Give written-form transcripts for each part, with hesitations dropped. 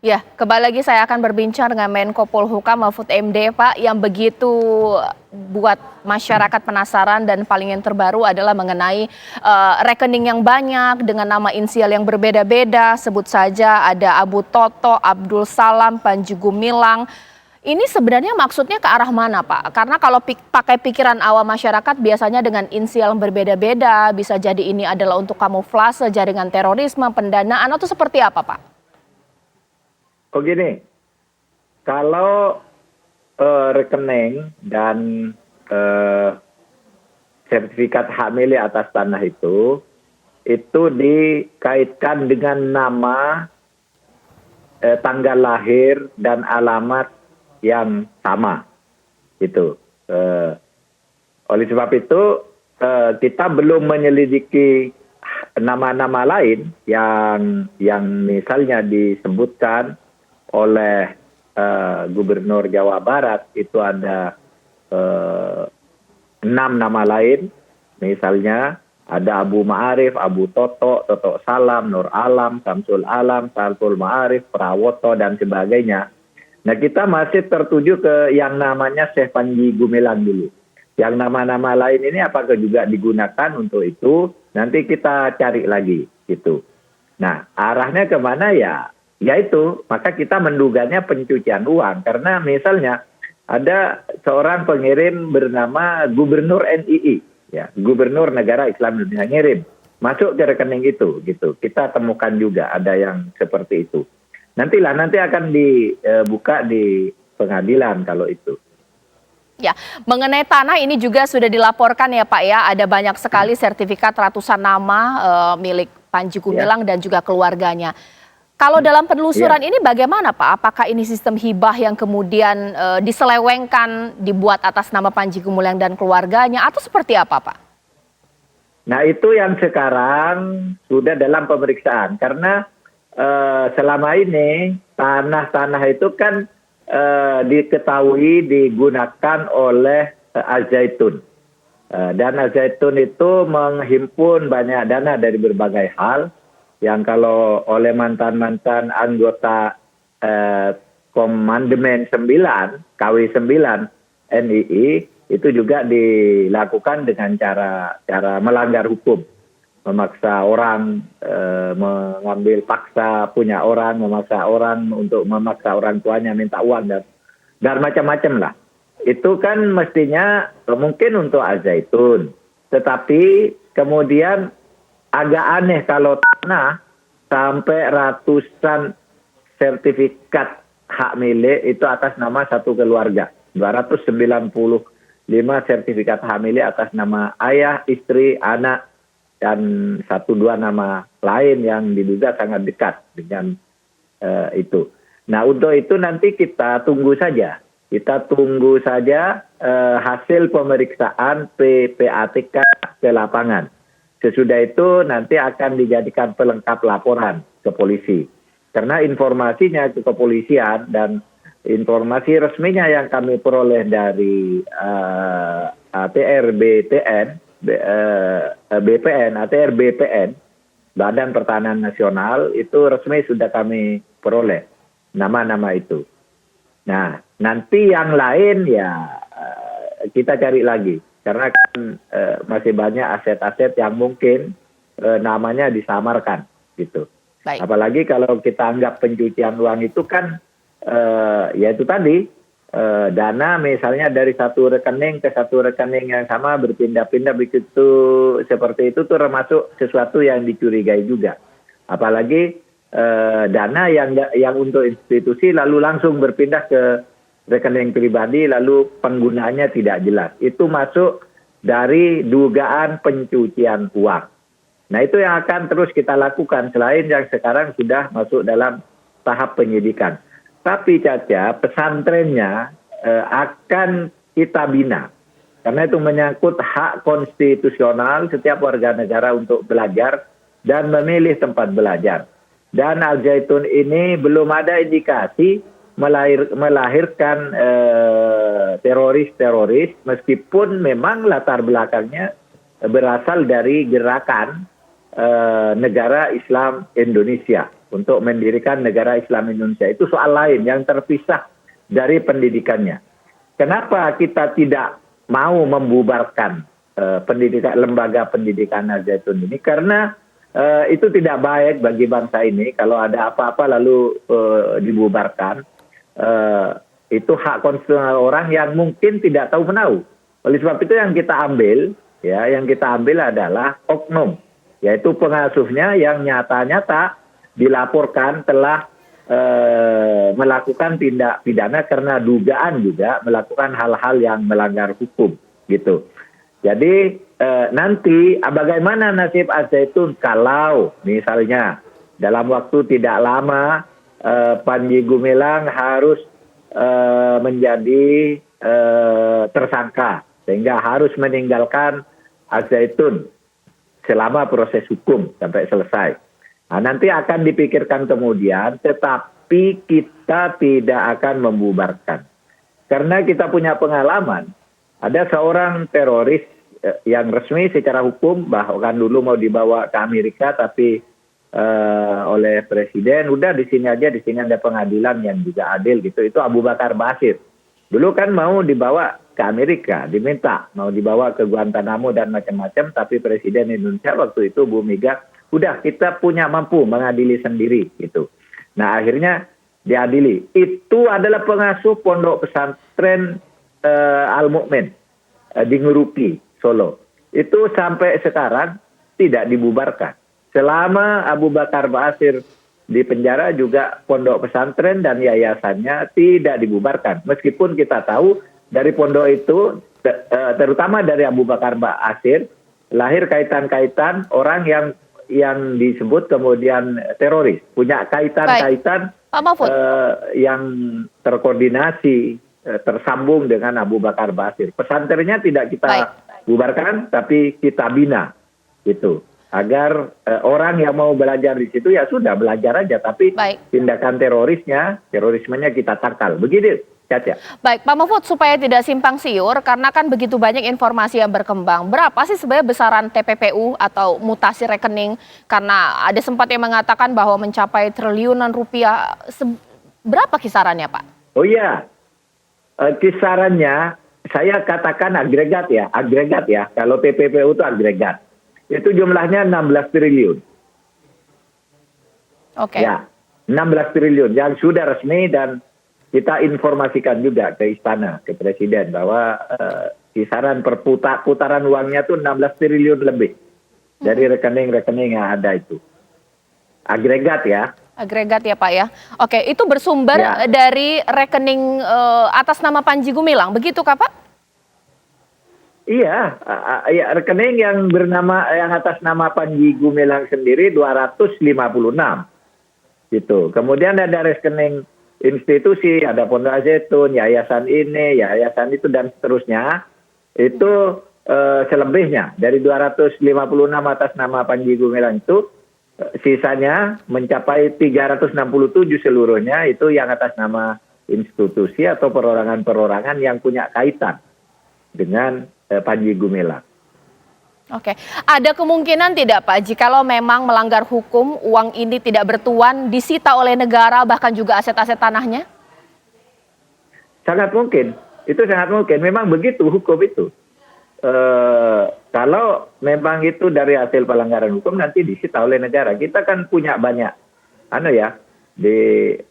Ya, kembali lagi saya akan berbincang dengan Menko Polhukam Mahfud MD, Pak, yang begitu buat masyarakat penasaran dan paling yang terbaru adalah mengenai rekening yang banyak dengan nama inisial yang berbeda-beda. Sebut saja ada Abu Toto, Abdul Salam, Panji Gumilang. Ini sebenarnya maksudnya ke arah mana, Pak? Karena kalau pakai pikiran awam masyarakat biasanya dengan inisial yang berbeda-beda, bisa jadi ini adalah untuk kamuflase jaringan terorisme, pendanaan, atau seperti apa, Pak? Oh gini, kalau rekening dan eh, sertifikat hak milik atas tanah itu dikaitkan dengan nama, tanggal lahir dan alamat yang sama, gitu. Oleh sebab itu kita belum menyelidiki nama-nama lain yang misalnya disebutkan oleh Gubernur Jawa Barat. Itu ada 6 nama lain, misalnya ada Abu Ma'arif, Abu Toto, Toto Salam, Nur Alam, Samsul Alam, Saltul Ma'arif, Prawoto, dan sebagainya. Nah, kita masih tertuju ke yang namanya Syekh Panji Gumilang dulu. Yang nama-nama lain ini apakah juga digunakan untuk itu? Nanti kita cari lagi, gitu. Nah, arahnya kemana ya? Yaitu, maka kita menduganya pencucian uang. Karena misalnya ada seorang pengirim bernama Gubernur NII, ya, Gubernur Negara Islam Indonesia ngirim masuk ke rekening itu, gitu. Kita temukan juga ada yang seperti itu. Nanti akan dibuka di pengadilan kalau itu. Ya, mengenai tanah ini juga sudah dilaporkan ya Pak ya, ada banyak sekali sertifikat ratusan nama milik Panji Gumilang dan juga keluarganya. Kalau dalam penelusuran ini bagaimana Pak? Apakah ini sistem hibah yang kemudian diselewengkan, dibuat atas nama Panji Gumilang dan keluarganya, atau seperti apa Pak? Nah, itu yang sekarang sudah dalam pemeriksaan. Karena selama ini tanah-tanah itu kan diketahui digunakan oleh Al-Zaitun. Dan Al-Zaitun itu menghimpun banyak dana dari berbagai hal, yang kalau oleh mantan-mantan anggota Komandemen 9, KW 9 NII, itu juga dilakukan dengan cara melanggar hukum. Memaksa orang, mengambil paksa punya orang, memaksa orang untuk memaksa orang tuanya minta uang, dan macam-macam lah. Itu kan mestinya mungkin untuk Al-Zaitun. Tetapi kemudian agak aneh kalau tanah sampai ratusan sertifikat hak milik itu atas nama satu keluarga. 295 sertifikat hak milik atas nama ayah, istri, anak, dan 1-2 nama lain yang diduga sangat dekat dengan itu. Nah, untuk itu nanti kita tunggu saja. Kita tunggu saja hasil pemeriksaan PPATK ke lapangan. Sesudah itu nanti akan dijadikan pelengkap laporan ke polisi. Karena informasinya ke kepolisian dan informasi resminya yang kami peroleh dari ATR BPN, Badan Pertanahan Nasional, itu resmi sudah kami peroleh nama-nama itu. Nah, nanti yang lain ya kita cari lagi. Karena kan masih banyak aset-aset yang mungkin namanya disamarkan, gitu. Baik. Apalagi kalau kita anggap pencucian uang itu kan ya itu tadi dana misalnya dari satu rekening ke satu rekening yang sama berpindah-pindah begitu, seperti itu tuh termasuk sesuatu yang dicurigai juga. Apalagi dana yang untuk institusi lalu langsung berpindah ke rekening pribadi lalu penggunaannya tidak jelas. Itu masuk dari dugaan pencucian uang. Nah, itu yang akan terus kita lakukan selain yang sekarang sudah masuk dalam tahap penyidikan. Tapi Caca, pesantrennya akan kita bina. Karena itu menyangkut hak konstitusional setiap warga negara untuk belajar dan memilih tempat belajar. Dan Al-Zaitun ini belum ada indikasi melahirkan teroris-teroris, meskipun memang latar belakangnya berasal dari gerakan negara Islam Indonesia. untuk mendirikan negara Islam Indonesia. Itu soal lain yang terpisah dari pendidikannya. Kenapa kita tidak mau membubarkan lembaga pendidikan Al-Zaitun ini? Karena itu tidak baik bagi bangsa ini kalau ada apa-apa lalu dibubarkan. Itu hak konstitusional orang yang mungkin tidak tahu menahu. Oleh sebab itu yang kita ambil adalah oknum, yaitu pengasuhnya yang nyata-nyata dilaporkan telah melakukan tindak pidana karena dugaan juga melakukan hal-hal yang melanggar hukum gitu. Jadi nanti bagaimana nasib Al-Zaitun kalau misalnya dalam waktu tidak lama Panji Gumilang harus menjadi tersangka sehingga harus meninggalkan Al-Zaitun selama proses hukum sampai selesai. Nah, nanti akan dipikirkan kemudian, tetapi kita tidak akan membubarkan. Karena kita punya pengalaman, ada seorang teroris yang resmi secara hukum, bahkan dulu mau dibawa ke Amerika, tapi oleh Presiden, udah di sini aja, di sini ada pengadilan yang juga adil gitu. Itu Abu Bakar Basir. Dulu kan mau dibawa ke Amerika, diminta mau dibawa ke Guantanamo dan macam-macam, tapi Presiden Indonesia waktu itu Bu Mega, udah kita punya mampu mengadili sendiri gitu. Nah akhirnya diadili. Itu adalah pengasuh pondok pesantren Al-Mu'min di Nguruki, Solo. Itu sampai sekarang tidak dibubarkan. Selama Abu Bakar Basir di penjara juga pondok pesantren dan yayasannya tidak dibubarkan. Meskipun kita tahu dari pondok itu, terutama dari Abu Bakar Basir, lahir kaitan-kaitan orang yang disebut kemudian teroris, punya kaitan-kaitan yang terkoordinasi, tersambung dengan Abu Bakar Basir. Pesantrennya tidak kita bubarkan, tapi kita bina, gitu. Agar orang yang mau belajar di situ ya sudah belajar aja, tapi tindakan terorismenya kita tangkal. Begitu, Caca. Baik, Pak Mahfud, supaya tidak simpang siur, karena kan begitu banyak informasi yang berkembang. Berapa sih sebenarnya besaran TPPU atau mutasi rekening? Karena ada sempat yang mengatakan bahwa mencapai triliunan rupiah. Berapa kisarannya, Pak? Oh iya, kisarannya saya katakan agregat ya. Kalau TPPU itu agregat. Itu jumlahnya 16 triliun. Oke. Ya, 16 triliun yang sudah resmi dan kita informasikan juga ke istana, ke Presiden bahwa kisaran putaran uangnya itu 16 triliun lebih dari rekening-rekening yang ada itu. Agregat ya. Agregat ya Pak ya. Oke, itu bersumber dari rekening atas nama Panji Gumilang, begitu Kak Pak? Iya, rekening yang atas nama Panji Gumilang sendiri 256 gitu. Kemudian ada rekening institusi, ada Pondok Al-Zaitun, yayasan ini, yayasan itu dan seterusnya. Itu selebihnya dari 256 atas nama Panji Gumilang itu sisanya mencapai 367 seluruhnya itu yang atas nama institusi atau perorangan-perorangan yang punya kaitan dengan Panji Gumilang. Oke, ada kemungkinan tidak Pak, jikalau memang melanggar hukum, uang ini tidak bertuan, disita oleh negara, bahkan juga aset-aset tanahnya? Sangat mungkin, itu sangat mungkin. Memang begitu hukum itu. Kalau memang itu dari hasil pelanggaran hukum, nanti disita oleh negara. Kita kan punya banyak, di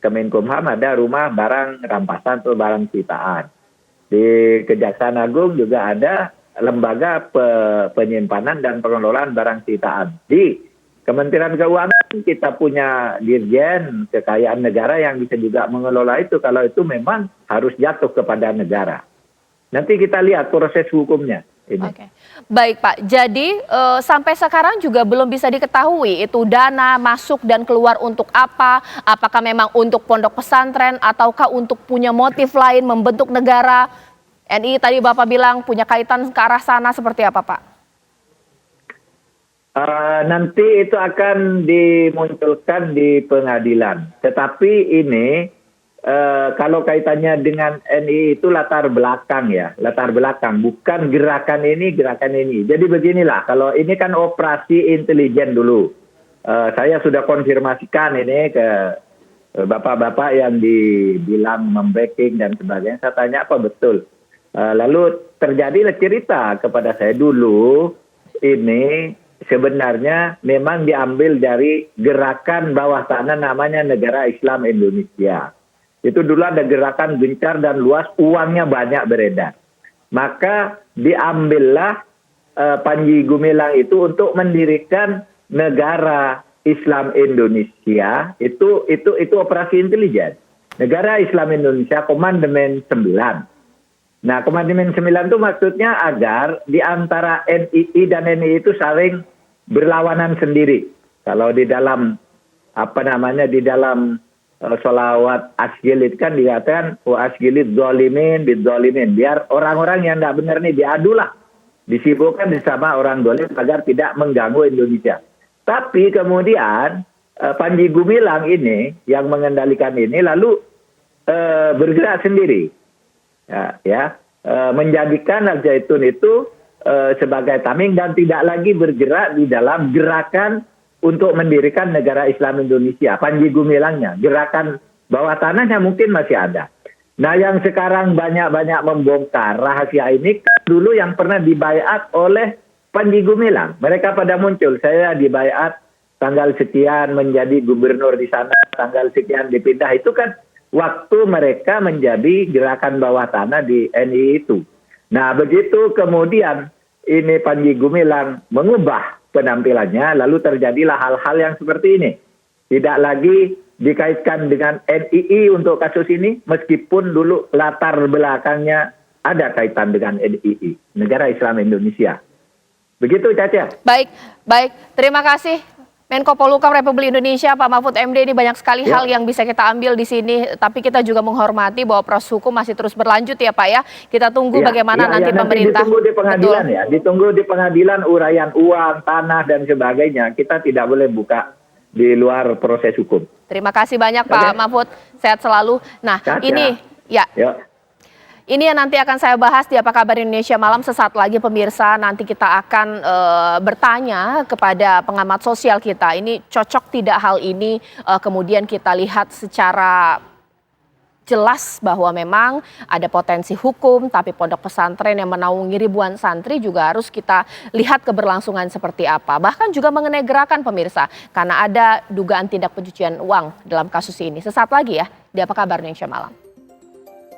Kemenkumham ada rumah barang rampasan atau barang sitaan. Di Kejaksaan Agung juga ada lembaga penyimpanan dan pengelolaan barang sitaan. Di Kementerian Keuangan kita punya dirjen kekayaan negara yang bisa juga mengelola itu kalau itu memang harus jatuh kepada negara. Nanti kita lihat proses hukumnya. Ini. Oke. Baik Pak, jadi sampai sekarang juga belum bisa diketahui itu dana masuk dan keluar untuk apa, apakah memang untuk pondok pesantren ataukah untuk punya motif lain membentuk negara. NI tadi Bapak bilang punya kaitan ke arah sana, seperti apa Pak? Nanti itu akan dimunculkan di pengadilan. Tetapi ini kalau kaitannya dengan NI itu latar belakang ya, latar belakang. Bukan gerakan ini. Jadi beginilah, kalau ini kan operasi intelijen dulu. saya sudah konfirmasikan ini ke bapak-bapak yang dibilang membacking dan sebagainya. Saya tanya apa betul. Lalu terjadilah cerita kepada saya dulu ini sebenarnya memang diambil dari gerakan bawah tanah namanya Negara Islam Indonesia. Itu dulu ada gerakan gencar dan luas, uangnya banyak beredar. Maka diambillah Panji Gumilang itu untuk mendirikan Negara Islam Indonesia. Itu operasi intelijen. Negara Islam Indonesia Komandemen 9. Nah, Komandemen 9 itu maksudnya agar di antara NII dan NII itu saling berlawanan sendiri. Kalau di dalam di dalam sholawat asgilit kan dikatakan wa asgilit zolimin bid zolimin, biar orang-orang yang tidak benar ini diadulah, disibukkan bersama orang dolim agar tidak mengganggu Indonesia. Tapi kemudian Panji Gumilang ini yang mengendalikan ini lalu bergerak sendiri. Menjadikan Al Zaitun itu sebagai tameng dan tidak lagi bergerak di dalam gerakan untuk mendirikan Negara Islam Indonesia. Panji Gumilangnya, gerakan bawah tanahnya mungkin masih ada. Nah, yang sekarang banyak-banyak membongkar rahasia ini dulu yang pernah dibaiat oleh Panji Gumilang. Mereka pada muncul, saya dibaiat tanggal sekian menjadi gubernur di sana, tanggal sekian dipindah. Itu kan waktu mereka menjadi gerakan bawah tanah di NII itu. Nah, begitu kemudian ini Panji Gumilang mengubah penampilannya, lalu terjadilah hal-hal yang seperti ini. Tidak lagi dikaitkan dengan NII untuk kasus ini, meskipun dulu latar belakangnya ada kaitan dengan NII, Negara Islam Indonesia. Begitu, Caca. Baik. Terima kasih. Menko Polhukam Republik Indonesia Pak Mahfud MD, ini banyak sekali hal yang bisa kita ambil di sini, tapi kita juga menghormati bahwa proses hukum masih terus berlanjut ya Pak ya. Kita tunggu bagaimana nanti pemerintah. Ditunggu di pengadilan ya, ditunggu di pengadilan uraian uang, tanah dan sebagainya. Kita tidak boleh buka di luar proses hukum. Terima kasih banyak Pak Mahfud, sehat selalu. Nah, ini ini yang nanti akan saya bahas di Apa Kabar Indonesia Malam. Sesaat lagi pemirsa, nanti kita akan bertanya kepada pengamat sosial kita. Ini cocok tidak hal ini, kemudian kita lihat secara jelas bahwa memang ada potensi hukum, tapi pondok pesantren yang menaungi ribuan santri juga harus kita lihat keberlangsungan seperti apa. Bahkan juga mengenai gerakan pemirsa, karena ada dugaan tindak pencucian uang dalam kasus ini. Sesaat lagi ya, di Apa Kabar Indonesia Malam.